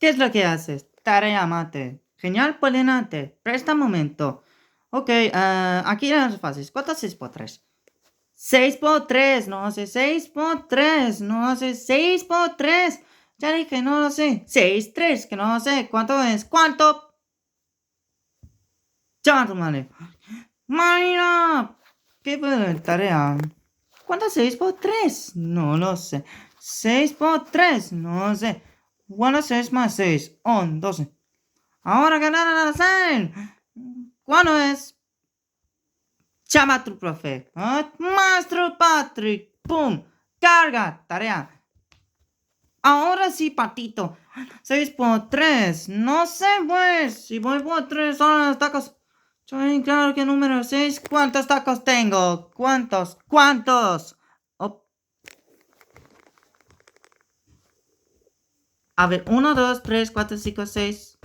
¿Qué es lo que haces? Tarea mate. Genial, Polinate. Presta un momento. Ok, aquí eran las fases. ¿Cuánto es 6 por 3? 6 por 3, no sé. 6 por 3, no sé. 6 por 3. Ya dije, no lo sé. 6, 3, que no lo sé. ¿Cuánto es? ¿Cuánto? Ya, tu madre. Marina, ¿qué fue la tarea? ¿Cuánto es 6 por 3? No lo sé. 6 por 3, no sé. ¿Cuánto es 6 más 6? 12. Ahora ganar al hacer. ¿Cuándo es? Llama a tu profe. Maestro Patrick. ¡Pum! Carga. Tarea. Ahora sí, patito. 6 por 3. No sé, pues. Si voy por 3, ahora los tacos. Claro que número 6. ¿Cuántos tacos tengo? ¿Cuántos? ¿Cuántos? Oh, a ver, 1, 2, 3, 4, 5, 6.